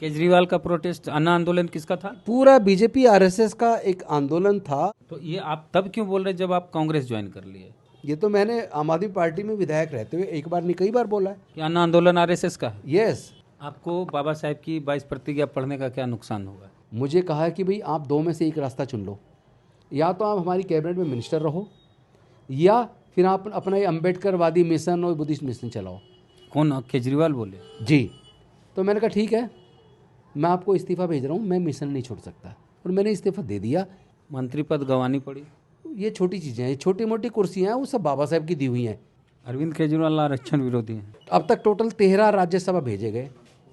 केजरीवाल का प्रोटेस्ट अन्ना आंदोलन किसका था? पूरा बीजेपी आरएसएस का एक आंदोलन था। तो ये आप तब क्यों बोल रहे जब आप कांग्रेस ज्वाइन कर लिए? ये तो मैंने आम आदमी पार्टी में विधायक रहते हुए एक बार नहीं कई बार बोला है। कि अन्ना आंदोलन आरएसएस का है? यस। आपको बाबा साहेब की 22 प्रतिज्ञा पढ़ने का क्या नुकसान होगा? मुझे कहा है कि भाई आप दो में से एक रास्ता चुन लो, या तो आप हमारी कैबिनेट में मिनिस्टर रहो या फिर आप अपना ये अम्बेडकरवादी मिशन और बुद्धिस्ट मिशन चलाओ। कौन? केजरीवाल बोले? जी। तो मैंने कहा ठीक है, मैं आपको इस्तीफ़ा भेज रहा हूँ, मैं मिशन नहीं छोड़ सकता, और मैंने इस्तीफ़ा दे दिया। मंत्री पद गंवानी पड़ी? ये छोटी चीज़ें हैं, ये छोटी मोटी कुर्सियाँ हैं, वो सब बाबा साहेब की दी हुई हैं। अरविंद केजरीवाल आरक्षण विरोधी हैं। अब तक टोटल 13 राज्यसभा भेजे गए,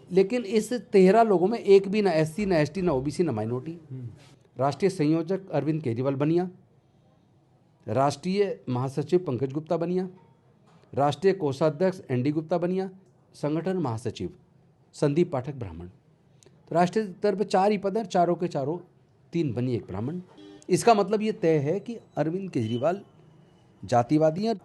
लेकिन इस 13 लोगों में एक भी ना एससी, ना एसटी, ना ओबीसी, ना माइनॉरिटी। राष्ट्रीय संयोजक अरविंद केजरीवाल बनिया, राष्ट्रीय महासचिव पंकज गुप्ता बनिया, राष्ट्रीय कोषाध्यक्ष एनडी गुप्ता बनिया, संगठन महासचिव संदीप पाठक ब्राह्मण। तो राष्ट्रीय स्तर पर 4 ही पद हैं, चारों के चारों 3 बनी, एक ब्राह्मण। इसका मतलब ये तय है कि अरविंद केजरीवाल जातिवादी हैं।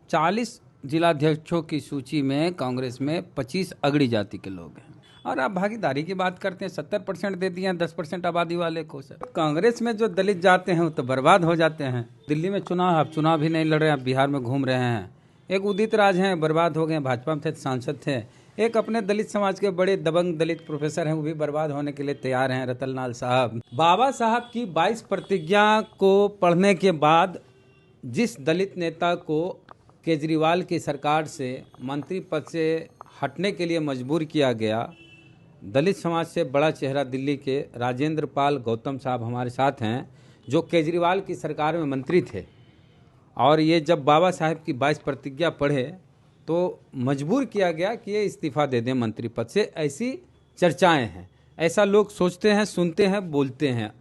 40 जिलाध्यक्षों की सूची में कांग्रेस में 25 अगड़ी जाति के लोग हैं, और आप भागीदारी की बात करते हैं। 70% दे दिए हैं 10% आबादी वाले को। सर, कांग्रेस में जो दलित जाते हैं वो तो बर्बाद हो जाते हैं। दिल्ली में चुनाव, आप चुनाव भी नहीं लड़ रहे, आप बिहार में घूम रहे हैं। एक उदित राज हैं, बर्बाद हो गए, भाजपा में थे, सांसद थे। एक अपने दलित समाज के बड़े दबंग दलित प्रोफेसर हैं, वो भी बर्बाद होने के लिए तैयार हैं, रतनलाल साहब। बाबा साहब की 22 प्रतिज्ञा को पढ़ने के बाद जिस दलित नेता को केजरीवाल की सरकार से मंत्री पद से हटने के लिए मजबूर किया गया, दलित समाज से बड़ा चेहरा दिल्ली के राजेंद्र पाल गौतम साहब हमारे साथ हैं, जो केजरीवाल की सरकार में मंत्री थे। और ये जब बाबा साहब की 22 प्रतिज्ञा पढ़े तो मजबूर किया गया कि ये इस्तीफा दे दें मंत्री पद से। ऐसी चर्चाएं हैं, ऐसा लोग सोचते हैं, सुनते हैं, बोलते हैं।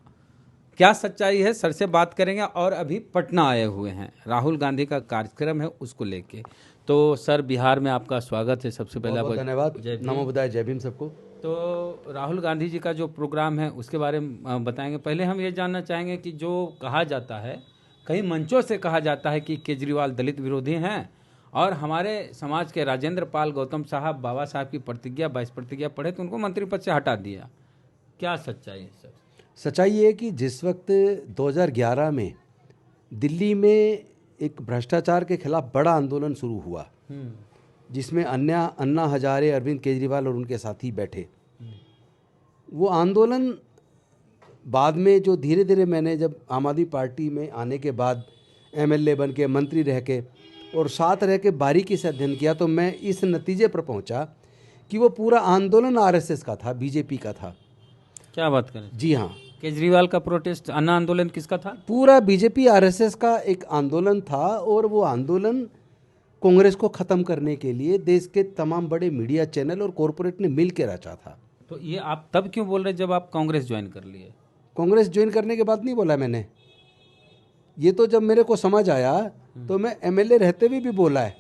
क्या सच्चाई है, सर से बात करेंगे। और अभी पटना आए हुए हैं, राहुल गांधी का कार्यक्रम है, उसको लेके। तो सर, बिहार में आपका स्वागत है। सबसे पहले बहुत धन्यवाद, नमो बुद्धाय, जय भीम सबको। तो राहुल गांधी जी का जो प्रोग्राम है उसके बारे में बताएंगे। पहले हम ये जानना चाहेंगे कि जो कहा जाता है, कई मंचों से कहा जाता है कि केजरीवाल दलित विरोधी हैं, और हमारे समाज के राजेंद्र पाल गौतम साहब बाबा साहब की प्रतिज्ञा 22 प्रतिज्ञा पढ़े तो उनको मंत्री पद से हटा दिया। क्या सच्चाई है सर? सच्चाई ये है कि जिस वक्त 2011 में दिल्ली में एक भ्रष्टाचार के खिलाफ बड़ा आंदोलन शुरू हुआ, जिसमें अन्ना हजारे, अरविंद केजरीवाल और उनके साथी बैठे, वो आंदोलन बाद में जो धीरे धीरे मैंने जब आम आदमी पार्टी में आने के बाद एमएलए बन के, मंत्री रह के और साथ रह के बारीकी से अध्ययन किया, तो मैं इस नतीजे पर पहुंचा कि वो पूरा आंदोलन आरएसएस का था, बीजेपी का था। क्या बात करें? जी हाँ। केजरीवाल का प्रोटेस्ट अन्ना आंदोलन किसका था? पूरा बीजेपी आरएसएस का एक आंदोलन था, और वो आंदोलन कांग्रेस को ख़त्म करने के लिए देश के तमाम बड़े मीडिया चैनल और कॉरपोरेट ने मिल के रचा था। तो ये आप तब क्यों बोल रहे जब आप कांग्रेस ज्वाइन कर लिए? कांग्रेस ज्वाइन करने के बाद नहीं बोला मैंने, ये तो जब मेरे को समझ आया तो मैं एमएलए रहते हुए भी बोला है।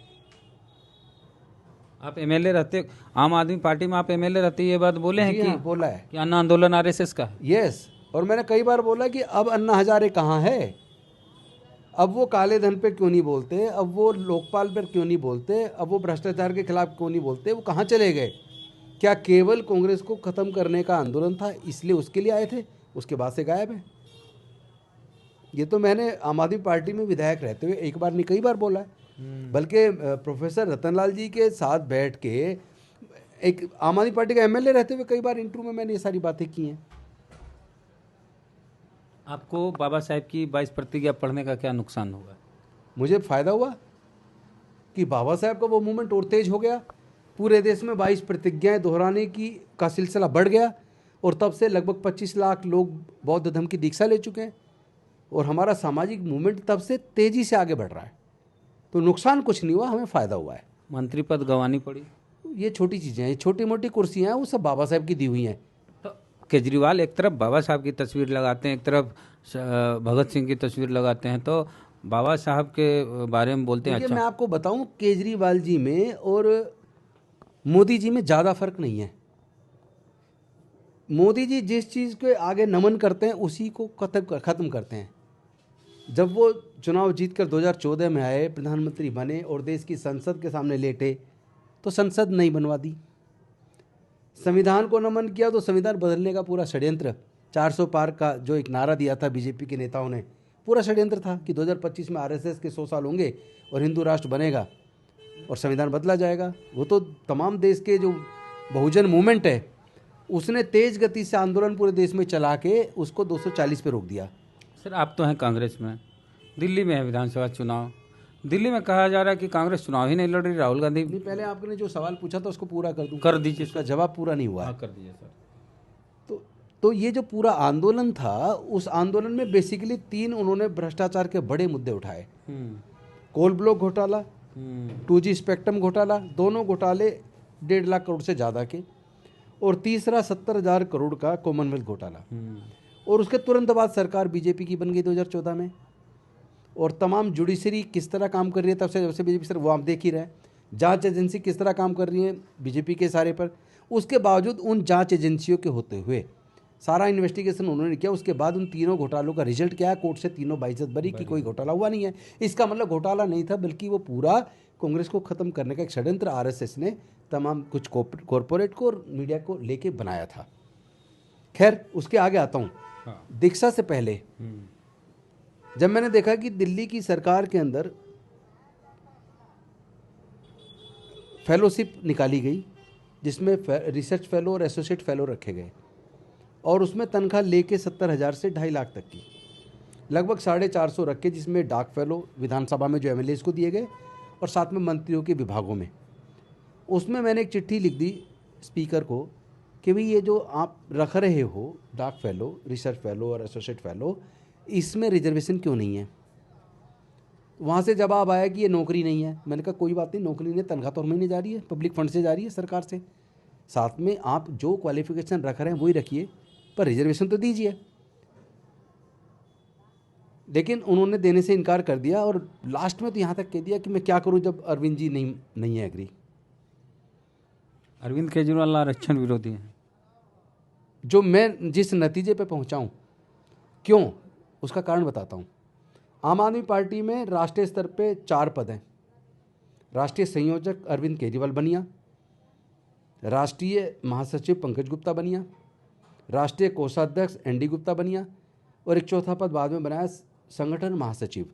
आप एमएलए रहते, आम आदमी पार्टी में आप एमएलए रहते ये बात बोले हैं कि बोला है कि अन्ना आंदोलन आरएसएस का है? यस। और मैंने कई बार बोला कि अब अन्ना हजारे कहाँ है, अब वो काले धन पे क्यों नहीं बोलते, अब वो लोकपाल पर क्यों नहीं बोलते, अब वो भ्रष्टाचार के खिलाफ क्यों नहीं बोलते, वो कहाँ चले गए? क्या केवल कांग्रेस को ख़त्म करने का आंदोलन था इसलिए उसके लिए आए थे, उसके बाद से गायब है? ये तो मैंने आम आदमी पार्टी में विधायक रहते हुए एक बार नहीं कई बार बोला है। बल्कि प्रोफेसर रतनलाल जी के साथ बैठ के, एक आम आदमी पार्टी का एमएलए रहते हुए कई बार इंटरव्यू में मैंने ये सारी बातें की हैं। आपको बाबा साहेब की 22 प्रतिज्ञा पढ़ने का क्या नुकसान होगा? मुझे फ़ायदा हुआ कि बाबा साहेब का वो मूवमेंट और तेज हो गया, पूरे देश में 22 प्रतिज्ञाएं दोहराने का सिलसिला बढ़ गया, और तब से लगभग 25 लाख लोग बौद्ध धर्म की दीक्षा ले चुके हैं, और हमारा सामाजिक मूवमेंट तब से तेज़ी से आगे बढ़ रहा है। तो नुकसान कुछ नहीं हुआ, हमें फ़ायदा हुआ है। मंत्री पद गंवानी पड़ी? ये छोटी चीज़ें हैं, छोटी मोटी कुर्सियाँ हैं, वो सब बाबा साहेब की दी हुई हैं। तो केजरीवाल एक तरफ बाबा साहब की तस्वीर लगाते हैं, एक तरफ भगत सिंह की तस्वीर लगाते हैं, तो बाबा साहब के बारे में बोलते हैं। अच्छा, मैं आपको बताऊं, केजरीवाल जी में और मोदी जी में ज़्यादा फर्क नहीं है। मोदी जी जिस चीज़ के आगे नमन करते हैं उसी को ख़त्म करते हैं। जब वो चुनाव जीतकर 2014 में आए, प्रधानमंत्री बने और देश की संसद के सामने लेटे, तो संसद नहीं बनवा दी। संविधान को नमन किया तो संविधान बदलने का पूरा षड्यंत्र, 400 पार का जो एक नारा दिया था बीजेपी के नेताओं ने, पूरा षड्यंत्र था कि 2025 में आरएसएस के 100 साल होंगे और हिंदू राष्ट्र बनेगा और संविधान बदला जाएगा। वो तो तमाम देश के जो बहुजन मूवमेंट है उसने तेज गति से आंदोलन पूरे देश में चला के उसको 240 पे रोक दिया। सर आप तो हैं कांग्रेस में, दिल्ली में है विधानसभा चुनाव, दिल्ली में कहा जा रहा है कि कांग्रेस चुनाव ही नहीं लड़ रही, राहुल गांधी। नहीं, पहले आपने जो सवाल पूछा था उसको पूरा कर दूं। कर दीजिए। उसका जवाब पूरा नहीं हुआ है। हाँ कर दीजिए सर। तो ये जो पूरा आंदोलन था, उस आंदोलन में बेसिकली 3 उन्होंने भ्रष्टाचार के बड़े मुद्दे उठाए। कोल ब्लॉक घोटाला, 2G स्पेक्ट्रम घोटाला, दोनों घोटाले 1.5 लाख करोड़ से ज़्यादा के, और तीसरा 70,000 करोड़ का कॉमनवेल्थ घोटाला। और उसके तुरंत बाद सरकार बीजेपी की बन गई 2014 में, और तमाम जुडिशरी किस तरह काम कर रही है तब से, जब से बीजेपी सर वो आप देख ही रहे हैं। जांच एजेंसी किस तरह काम कर रही है बीजेपी के सारे पर। उसके बावजूद उन जांच एजेंसियों के होते हुए सारा इन्वेस्टिगेशन उन्होंने किया, उसके बाद उन तीनों घोटालों का रिजल्ट क्या है, कोर्ट से तीनों बाइज्जत बरी कि कोई घोटाला हुआ नहीं है। इसका मतलब घोटाला नहीं था, बल्कि वो पूरा कांग्रेस को ख़त्म करने का एक षड्यंत्र आरएसएस ने तमाम कुछ कॉरपोरेट को और मीडिया को लेके बनाया था। खैर उसके आगे आता हूँ। दीक्षा से पहले जब मैंने देखा कि दिल्ली की सरकार के अंदर फेलोशिप निकाली गई जिसमें रिसर्च फेलो और एसोसिएट फेलो रखे गए, और उसमें तनख्वाह लेके 70,000 से 2.5 लाख तक की, लगभग 450 रखे, जिसमें डाक फेलो विधानसभा में जो एमएलएज को दिए गए और साथ में मंत्रियों के विभागों में। उसमें मैंने एक चिट्ठी लिख दी स्पीकर को कि भाई ये जो आप रख रहे हो डाक फेलो, रिसर्च फेलो और एसोसिएट फेलो, इसमें रिजर्वेशन क्यों नहीं है। वहाँ से जवाब आया कि ये नौकरी नहीं है। मैंने कहा कोई बात नहीं, नौकरी नहीं, तनख्वाह तो हर महीने जा रही है, पब्लिक फंड से जा रही है सरकार से, साथ में आप जो क्वालिफिकेशन रख रहे हैं वही रखिए, पर रिजर्वेशन तो दीजिए। लेकिन उन्होंने देने से इनकार कर दिया, और लास्ट में तो यहाँ तक कह दिया कि मैं क्या करूँ जब अरविंद जी नहीं है एग्री। अरविंद केजरीवाल आरक्षण विरोधी हैं। जो मैं जिस नतीजे पे पहुँचा हूँ, क्यों, उसका कारण बताता हूँ। आम आदमी पार्टी में राष्ट्रीय स्तर पे 4 पद हैं। राष्ट्रीय संयोजक अरविंद केजरीवाल बनिया, राष्ट्रीय महासचिव पंकज गुप्ता बनिया, राष्ट्रीय कोषाध्यक्ष एनडी गुप्ता बनिया, और एक चौथा पद बाद में बनाया संगठन महासचिव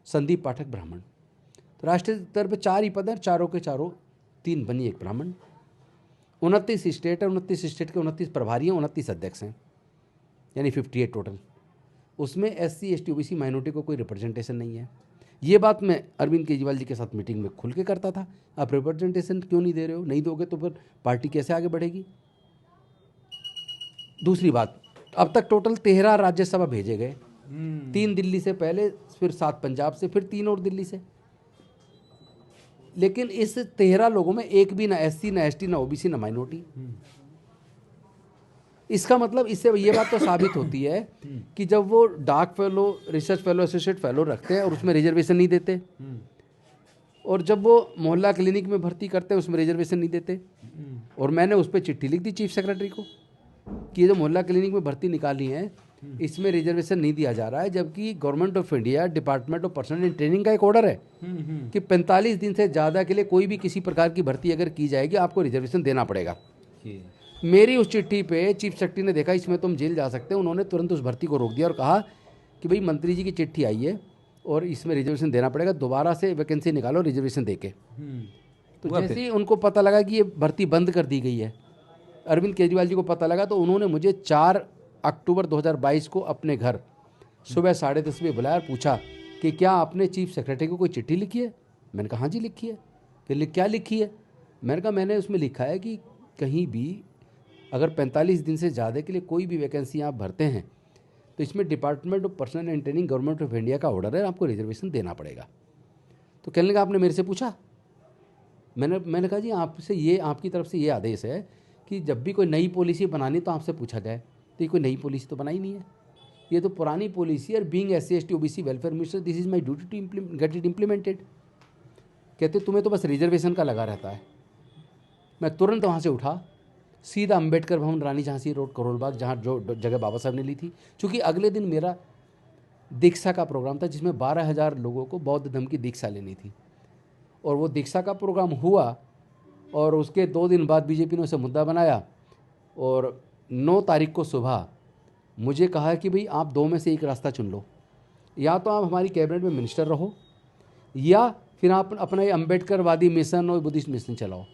संदीप पाठक ब्राह्मण। तो राष्ट्रीय स्तर पे 4 ही पद हैं, चारों के चारों 3 बनी, 1 ब्राह्मण। 29 स्टेट है, 29 स्टेट के 29 प्रभारी हैं, 29 अध्यक्ष हैं, यानी 58 टोटल। उसमें SC ST OBC माइनॉरिटी को कोई रिप्रेजेंटेशन नहीं है। ये बात मैं अरविंद केजरीवाल जी के साथ मीटिंग में खुल के करता था। आप रिप्रेजेंटेशन क्यों नहीं दे रहे हो, नहीं दोगे तो फिर पार्टी कैसे आगे बढ़ेगी। दूसरी बात, अब तक टोटल 13 राज्यसभा भेजे गए, 3 दिल्ली से पहले, फिर 7 पंजाब से, फिर 3 और दिल्ली से। लेकिन इस 13 लोगों में एक भी ना SC ना ST ना OBC ना माइनॉरिटी। इसका मतलब इससे ये बात तो साबित होती है कि जब वो डाक fellow, research fellow, associate fellow रखते हैं और उसमें रिजर्वेशन नहीं देते, और जब वो मोहल्ला क्लिनिक में भर्ती करते हैं उसमें रिजर्वेशन नहीं देते। और मैंने उस पर चिट्ठी लिख दी चीफ सेक्रेटरी को कि ये जो मोहल्ला क्लिनिक में भर्ती निकाली है इसमें रिजर्वेशन नहीं दिया जा रहा है, जबकि government of India department of personal training का एक ऑर्डर है कि 45 दिन से ज़्यादा के लिए कोई भी किसी प्रकार की भर्ती अगर की जाएगी आपको रिजर्वेशन देना पड़ेगा। मेरी उस चिट्ठी पे चीफ सेक्रेटरी ने देखा इसमें तुम जेल जा सकते हो, उन्होंने तुरंत उस भर्ती को रोक दिया और कहा कि भाई मंत्री जी की चिट्ठी आई है और इसमें रिजर्वेशन देना पड़ेगा, दोबारा से वैकेंसी निकालो रिजर्वेशन देके। तो जैसे ही उनको पता लगा कि ये भर्ती बंद कर दी गई है, अरविंद केजरीवाल जी को पता लगा, तो उन्होंने मुझे 4 अक्टूबर 2022 को अपने घर सुबह 10:30 बजे बुलाया और पूछा कि क्या आपने चीफ सेक्रेटरी को कोई चिट्ठी लिखी है। मैंने कहा हाँ जी लिखी है। फिर क्या लिखी है। मैंने कहा मैंने उसमें लिखा है कि कहीं भी अगर 45 दिन से ज़्यादा के लिए कोई भी वैकेंसी आप भरते हैं तो इसमें department of personal and training government of India का ऑर्डर है, आपको रिजर्वेशन देना पड़ेगा। तो कहने लगा आपने मेरे से पूछा। मैंने कहा जी आपसे ये, आपकी तरफ से ये आदेश है कि जब भी कोई नई पॉलिसी बनानी तो आपसे पूछा जाए, तो ये कोई नई पॉलिसी तो बनाई नहीं है, ये तो पुरानी पॉलिसी है। Being SC ST OBC welfare minister this is my duty to get it implemented. कहते तुम्हें तो बस रिजर्वेशन का लगा रहता है। मैं तुरंत वहाँ से उठा, सीधा अंबेडकर भवन, रानी झांसी रोड, करोल बाग, जहाँ जो जगह बाबा साहब ने ली थी। चूँकि अगले दिन मेरा दीक्षा का प्रोग्राम था जिसमें 12,000 लोगों को बौद्ध धर्म की दीक्षा लेनी थी, और वो दीक्षा का प्रोग्राम हुआ और उसके 2 दिन बाद बीजेपी ने उसे मुद्दा बनाया और 9 तारीख को सुबह मुझे कहा कि भाई आप 2 में से एक रास्ता चुन लो, या तो आप हमारी कैबिनेट में मिनिस्टर रहो या फिर आप अपना ये अम्बेडकरवादी मिशन और बुद्धिस्ट मिशन चलाओ।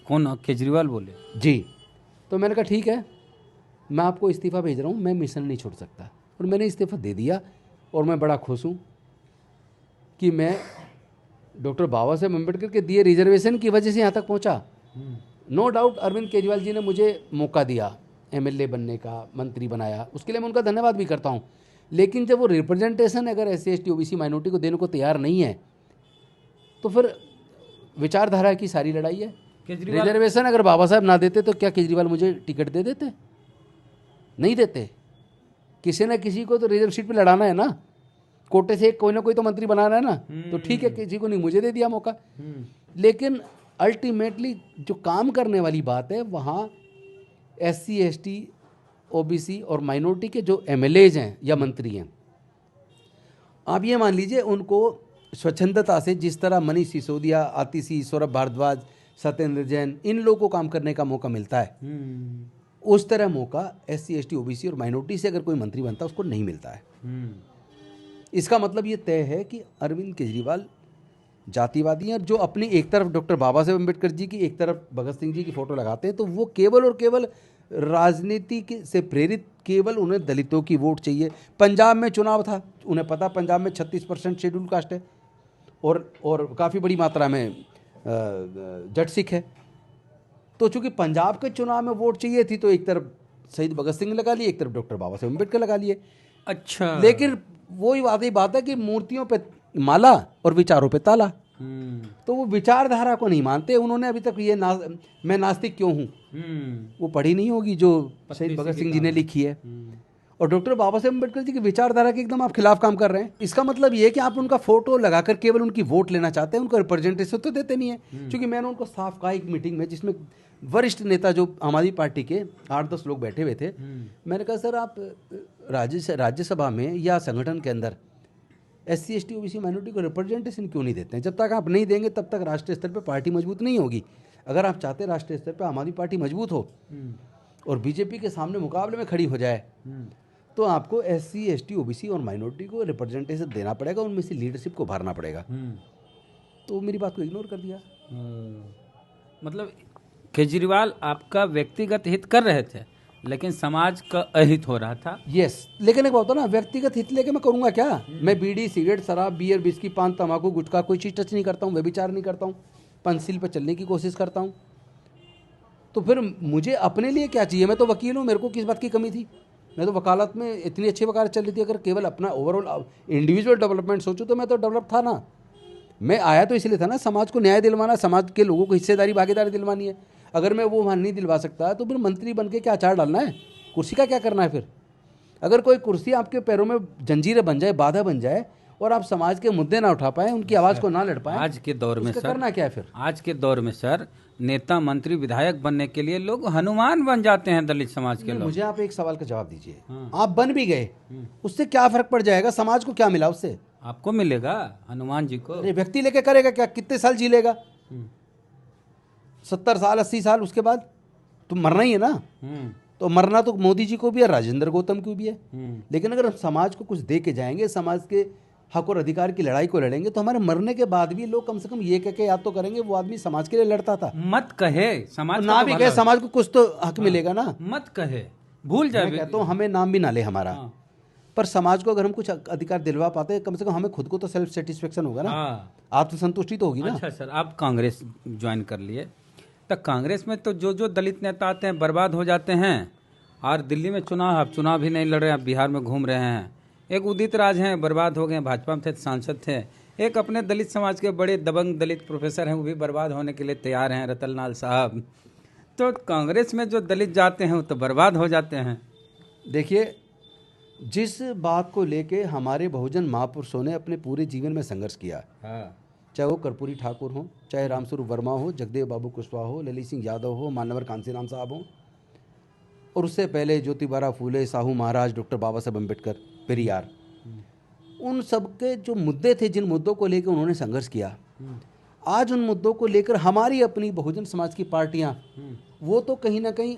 कौन, केजरीवाल बोले? जी। तो मैंने कहा ठीक है, मैं आपको इस्तीफ़ा भेज रहा हूँ, मैं मिशन नहीं छोड़ सकता। और मैंने इस्तीफ़ा दे दिया और मैं बड़ा खुश हूँ कि मैं डॉक्टर बाबा साहेब अम्बेडकर के दिए रिजर्वेशन की वजह से यहाँ तक पहुँचा। नो डाउट अरविंद केजरीवाल जी ने मुझे मौका दिया एमएलए बनने का, मंत्री बनाया, उसके लिए मैं उनका धन्यवाद भी करता हूँ। लेकिन जब वो रिप्रेजेंटेशन अगर SC ST OBC माइनॉरिटी को देने को तैयार नहीं है तो फिर विचारधारा की सारी लड़ाई है। रिजर्वेशन अगर बाबा साहब ना देते तो क्या केजरीवाल मुझे टिकट दे देते? नहीं देते। किसी न किसी को तो रिजर्व सीट पे लड़ाना है ना, कोटे से कोई ना कोई तो मंत्री बनाना है ना। तो ठीक है, किसी को नहीं, मुझे दे दिया मौका। लेकिन अल्टीमेटली जो काम करने वाली बात है वहाँ SC ST OBC और माइनॉरिटी के जो MLAs हैं या मंत्री हैं, आप ये मान लीजिए उनको स्वच्छंदता से, जिस तरह मनीष सिसोदिया, आतिशी, सौरभ भारद्वाज, सत्येंद्र जैन, इन लोगों को काम करने का मौका मिलता है, उस तरह मौका SC ST OBC और माइनॉरिटी से अगर कोई मंत्री बनता है उसको नहीं मिलता है। इसका मतलब ये तय है कि अरविंद केजरीवाल जातिवादी हैं। जो अपनी एक तरफ डॉक्टर बाबा साहेब अम्बेडकर जी की, एक तरफ भगत सिंह जी की फोटो लगाते हैं, तो वो केवल और केवल राजनीति से प्रेरित, केवल उन्हें दलितों की वोट चाहिए। पंजाब में चुनाव था, उन्हें पता पंजाब में 36% शेड्यूल कास्ट है और काफ़ी बड़ी मात्रा में जट सिख है। तो चूंकि पंजाब के चुनाव में वोट चाहिए थी तो एक तरफ शहीद भगत सिंह लगा लिए, एक तरफ डॉक्टर बाबा साहेब अम्बेडकर लगा लिए। अच्छा। लेकिन वही बात है कि मूर्तियों पे माला और विचारों पे ताला। तो वो विचारधारा को नहीं मानते। उन्होंने अभी तक ये मैं नास्तिक क्यों हूँ वो पढ़ी नहीं होगी जो शहीद भगत सिंह जी ने लिखी है। और डॉक्टर बाबा साहेब अम्बेडकर जी की विचारधारा के एकदम आप खिलाफ काम कर रहे हैं। इसका मतलब ये है कि आप उनका फोटो लगाकर केवल उनकी वोट लेना चाहते हैं, उनको रिप्रेजेंटेशन तो देते नहीं है। क्योंकि मैंने उनको साफ कहा एक मीटिंग में जिसमें वरिष्ठ नेता जो हमारी पार्टी के 8-10 लोग बैठे हुए थे, मैंने कहा सर आप राज्यसभा में या संगठन के अंदर SC ST OBC माइनॉरिटी को रिप्रेजेंटेशन क्यों नहीं देते हैं? जब तक आप नहीं देंगे तब तक राष्ट्रीय स्तर पर पार्टी मजबूत नहीं होगी। अगर आप चाहते हैं राष्ट्रीय स्तर पर हमारी पार्टी मजबूत हो और बीजेपी के सामने मुकाबले में खड़ी हो जाए, तो आपको SC ST OBC और माइनॉरिटी को रिप्रेजेंटेशन देना पड़ेगा, उनमें से लीडरशिप को भरना पड़ेगा। तो मेरी बात को इग्नोर कर दिया। मतलब केजरीवाल आपका व्यक्तिगत हित कर रहे थे लेकिन समाज का अहित हो रहा था। यस, लेकिन एक बात हो ना, व्यक्तिगत हित लेके मैं करूंगा क्या? मैं बीड़ी, सिगरेट, शराब, बियर, विस्की, पान, तंबाकू, गुटखा कोई चीज़ टच नहीं करता हूँ, व्यभिचार नहीं करता हूँ, पंचशील पर चलने की कोशिश करता हूँ। तो फिर मुझे अपने लिए क्या चाहिए? मैं तो वकील हूँ, मेरे को किस बात की कमी थी? मैं तो वकालत में इतनी अच्छी वकालत चल रही थी। अगर केवल अपना ओवरऑल इंडिविजुअल डेवलपमेंट सोचूं तो मैं तो डेवलप था ना। मैं आया तो इसलिए था ना, समाज को न्याय दिलवाना, समाज के लोगों को हिस्सेदारी, भागीदारी दिलवानी है। अगर मैं वो वहाँ नहीं दिलवा सकता तो फिर मंत्री बन के क्या अचार डालना है? कुर्सी का क्या करना है फिर? अगर कोई कुर्सी आपके पैरों में जंजीरें बन जाए, बाधा बन जाए और आप समाज के मुद्दे ना उठा पाए, उनकी आवाज़ को ना लड़ पाए, आज के दौर में सर करना क्या है फिर? आज के दौर में सर नेता, मंत्री, विधायक बनने के लिए लोग हनुमान बन जाते हैं दलित समाज के लोग। मुझे आप एक सवाल का जवाब दीजिए। आप बन भी गए, उससे क्या फर्क पड़ जाएगा? समाज को क्या मिला उससे? आपको मिलेगा, हनुमान जी को। अरे व्यक्ति लेके करेगा क्या? कितने साल जी लेगा? 70 साल, 80 साल, उसके बाद तो मरना ही है ना। तो मरना तो मोदी जी को भी है, राजेंद्र गौतम को भी है। लेकिन अगर हम समाज को कुछ दे के जाएंगे, समाज के हक और अधिकार की लड़ाई को लड़ेंगे, तो हमारे मरने के बाद भी लोग कम से कम ये कह के याद तो करेंगे वो आदमी समाज के लिए लड़ता था। मत कहे समाज ना भी कहे, समाज को कुछ तो हक मिलेगा ना। मत कहे, भूल जाए। तो हमें नाम भी ना ले हमारा, पर समाज को अगर हम कुछ अधिकार दिलवा पाते हैं, कम से कम हमें खुद को तो सेल्फ सेटिस्फेक्शन होगा ना, आत्मसंतुष्टि तो होगी ना। अच्छा सर, आप कांग्रेस ज्वाइन कर लिए, तो कांग्रेस में तो जो जो दलित नेता आते हैं बर्बाद हो जाते हैं। और दिल्ली में आप चुनाव भी नहीं लड़ रहे, आप बिहार में घूम रहे हैं। एक उदित राज हैं, बर्बाद हो गए, भाजपा में थे, सांसद थे। एक अपने दलित समाज के बड़े दबंग दलित प्रोफेसर हैं, वो भी बर्बाद होने के लिए तैयार हैं, रतनलाल साहब। तो कांग्रेस में जो दलित जाते हैं वो तो बर्बाद हो जाते हैं। देखिए, जिस बात को लेके हमारे बहुजन महापुरुषों ने अपने पूरे जीवन में संघर्ष किया, चाहे वो कर्पूरी ठाकुर हो, चाहे रामस्वरूप वर्मा हो, जगदेव बाबू कुशवाहा हो, ललित सिंह यादव हो, मान्यवर कांसीराम साहब हो, और उससे पहले ज्योतिबा फूले, साहू महाराज, डॉक्टर बाबा साहेब अम्बेडकर, पेरियार, उन सबके जो मुद्दे थे, जिन मुद्दों को लेकर उन्होंने संघर्ष किया, आज उन मुद्दों को लेकर हमारी अपनी बहुजन समाज की पार्टियां वो तो कहीं ना कहीं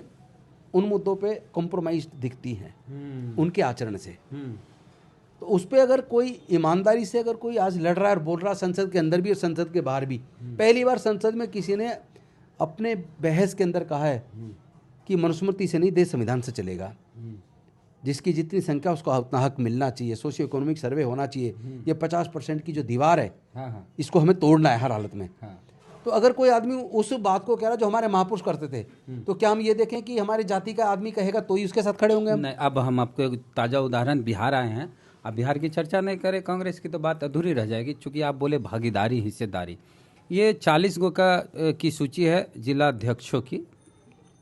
उन मुद्दों पे कॉम्प्रोमाइज दिखती हैं उनके आचरण से। तो उस पे अगर कोई ईमानदारी से अगर कोई आज लड़ रहा है और बोल रहा है संसद के अंदर भी और संसद के बाहर भी, पहली बार संसद में किसी ने अपने बहस के अंदर कहा है कि मनुस्मृति से नहीं देश संविधान से चलेगा, जिसकी जितनी संख्या उसको उतना हक मिलना चाहिए, सोशियो इकोनॉमिक सर्वे होना चाहिए, ये 50% की जो दीवार है इसको हमें तोड़ना है हर हालत में। तो अगर कोई आदमी उस बात को कह रहा है जो हमारे महापुरुष करते थे, तो क्या हम ये देखें कि हमारी जाति का आदमी कहेगा तो ही उसके साथ खड़े होंगे हम? नहीं, अब हम आपको एक ताज़ा उदाहरण बिहार आए हैं। अब बिहार की चर्चा नहीं करें, कांग्रेस की तो बात अधूरी रह जाएगी, चूंकि आप बोले भागीदारी, हिस्सेदारी। ये 40 गो की सूची है जिला अध्यक्षों की।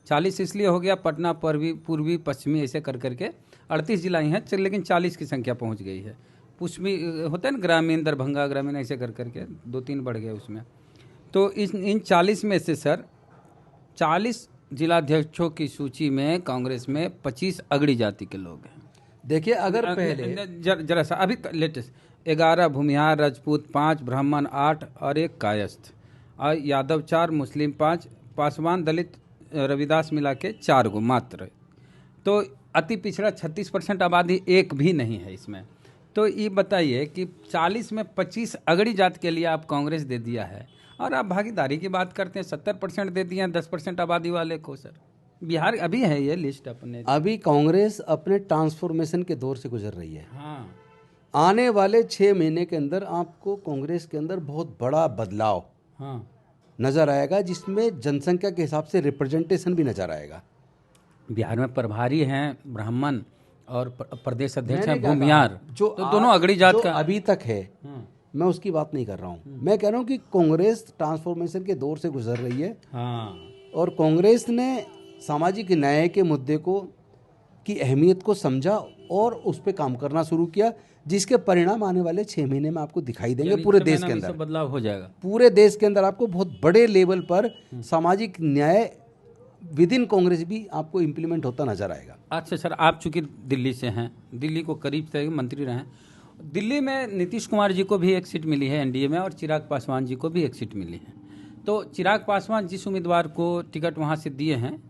40 इसलिए हो गया, पटना पूर्वी पश्चिमी ऐसे कर करके 38 जिला ही हैं, लेकिन 40 की संख्या पहुंच गई है। पश्चिमी होता है ना, ग्रामीण, दरभंगा ग्रामीण, ऐसे कर करके 2-3 बढ़ गए उसमें। तो इन 40 में से सर 40 जिलाध्यक्षों की सूची में कांग्रेस में 25 अगड़ी जाति के लोग हैं। देखिए, अगर पहले जरा सा अभी लेटेस्ट 11 भूमिहार, राजपूत 5, ब्राह्मण 8 और 1 कायस्थ, और यादव 4, मुस्लिम 5, पासवान, दलित, रविदास मिला के 4 गो मात्र। तो अति पिछड़ा 36% आबादी एक भी नहीं है इसमें। तो ये बताइए कि 40 में 25 अगड़ी जात के लिए आप कांग्रेस दे दिया है, और आप भागीदारी की बात करते हैं 70% दे दिए हैं 10% आबादी वाले को। सर बिहार अभी है ये लिस्ट अपने, अभी कांग्रेस अपने ट्रांसफॉर्मेशन के दौर से गुजर रही है। हाँ, आने वाले 6 महीने के अंदर आपको कांग्रेस के अंदर बहुत बड़ा बदलाव नजर आएगा, जिसमें जनसंख्या के हिसाब से रिप्रेजेंटेशन भी नजर आएगा। बिहार में प्रभारी हैं ब्राह्मण और प्रदेश अध्यक्ष हैं भूमिहार, जो तो दोनों अगड़ी जात का अभी तक है। मैं उसकी बात नहीं कर रहा हूँ, मैं कह रहा हूँ कि कांग्रेस ट्रांसफॉर्मेशन के दौर से गुजर रही है। और कांग्रेस ने सामाजिक न्याय के मुद्दे को की अहमियत को समझा और उस पर काम करना शुरू किया, जिसके परिणाम आने वाले 6 महीने में आपको दिखाई देंगे। पूरे देश के अंदर बदलाव हो जाएगा। पूरे देश के अंदर आपको बहुत बड़े लेवल पर सामाजिक न्याय विद इन कांग्रेस भी आपको इम्प्लीमेंट होता नजर आएगा। अच्छा सर, आप चूंकि दिल्ली से हैं, दिल्ली को करीब से मंत्री रहे हैं, दिल्ली में नीतीश कुमार जी को भी एक सीट मिली है एनडीए में, और चिराग पासवान जी को भी एक सीट मिली है। तो चिराग पासवान जिस उम्मीदवार को टिकट वहाँ से दिए हैं,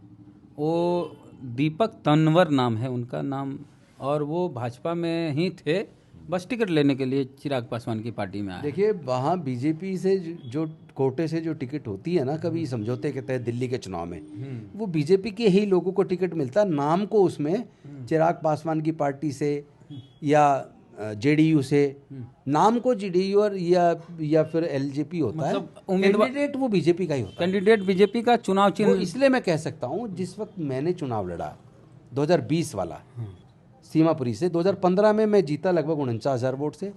वो दीपक तन्वर नाम है उनका नाम, और वो भाजपा में ही थे, बस टिकट लेने के लिए चिराग पासवान की पार्टी में आए। देखिए, वहाँ बीजेपी से जो कोटे से जो टिकट होती है ना, कभी समझौते के तहत दिल्ली के चुनाव में, वो बीजेपी के ही लोगों को टिकट मिलता है। नाम को उसमें चिराग पासवान की पार्टी से या जेडीयू से, नाम को जेडीयू और या फिर एलजेपी होता है, कैंडिडेट वो बीजेपी का ही होता है। कैंडिडेट बीजेपी का चुनाव चिन्ह, इसलिए मैं कह सकता हूँ जिस वक्त मैंने चुनाव लड़ा 2020 वाला सीमापुरी से, 2015 में मैं जीता लगभग 49,000 वोट से,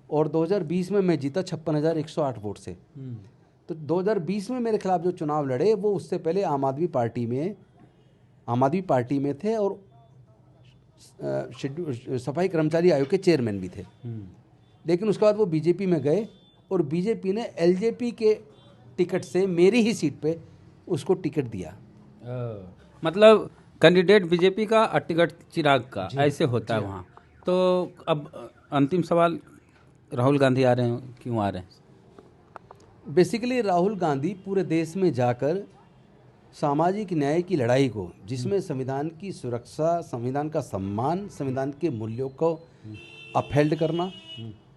और 2020 में मैं जीता 56,108 वोट से। तो 2020 में मेरे खिलाफ जो चुनाव लड़े वो उससे पहले आम आदमी पार्टी में थे, और सफाई कर्मचारी आयोग के चेयरमैन भी थे। लेकिन उसके बाद वो बीजेपी में गए, और बीजेपी ने एलजेपी के टिकट से मेरी ही सीट पे उसको टिकट दिया। मतलब कैंडिडेट बीजेपी का और टिकट चिराग का, ऐसे होता है वहाँ। तो अब अंतिम सवाल, राहुल गांधी आ रहे हैं, क्यों आ रहे हैं? बेसिकली राहुल गांधी पूरे देश में जाकर सामाजिक न्याय की लड़ाई को, जिसमें संविधान की सुरक्षा, संविधान का सम्मान, संविधान के मूल्यों को अपहेल्ड करना,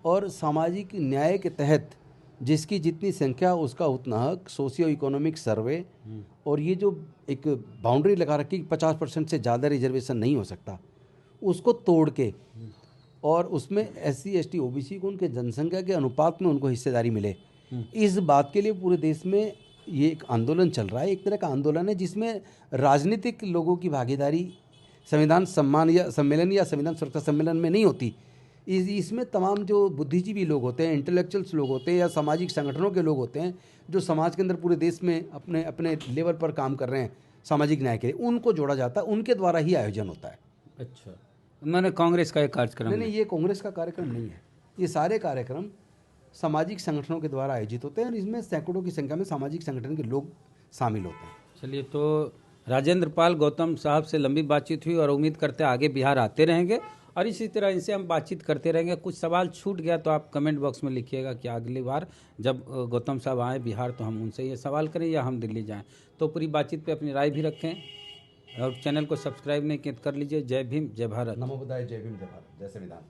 और सामाजिक न्याय के तहत जिसकी जितनी संख्या उसका उतना हक, सोशियो इकोनॉमिक सर्वे, और ये जो एक बाउंड्री लगा रखी 50% से ज़्यादा रिजर्वेशन नहीं हो सकता, उसको तोड़ के, और उसमें SC ST OBC को उनके जनसंख्या के अनुपात में उनको हिस्सेदारी मिले, इस बात के लिए पूरे देश में ये एक आंदोलन चल रहा है। एक तरह का आंदोलन है जिसमें राजनीतिक लोगों की भागीदारी संविधान सम्मान या सम्मेलन या संविधान सुरक्षा सम्मेलन में नहीं होती। इसमें तमाम जो बुद्धिजीवी लोग होते हैं, इंटेलेक्चुअल्स लोग होते हैं, या सामाजिक संगठनों के लोग होते हैं, जो समाज के अंदर पूरे देश में अपने अपने लेवल पर काम कर रहे हैं सामाजिक न्याय के लिए, उनको जोड़ा जाता है, उनके द्वारा ही आयोजन होता है। अच्छा, मैंने कांग्रेस का एक कार्यक्रम नहीं, ये कांग्रेस का कार्यक्रम नहीं है। ये सारे कार्यक्रम सामाजिक संगठनों के द्वारा आयोजित होते हैं, और इसमें सैकड़ों की संख्या में सामाजिक संगठन के लोग शामिल होते हैं। चलिए, तो राजेंद्र पाल गौतम साहब से लंबी बातचीत हुई, और उम्मीद करते हैं आगे बिहार आते रहेंगे, और इसी तरह इनसे हम बातचीत करते रहेंगे। कुछ सवाल छूट गया तो आप कमेंट बॉक्स में लिखिएगा कि अगली बार जब गौतम साहब आए बिहार तो हम उनसे ये सवाल करें या हम दिल्ली जाएं। तो पूरी बातचीत पे अपनी राय भी रखें। और चैनल को सब्सक्राइब नहीं किया तो कर लीजिए। जय भीम, जय भारत। नमो बुद्धाय, जय भीम, जय भारत, जय संविधान।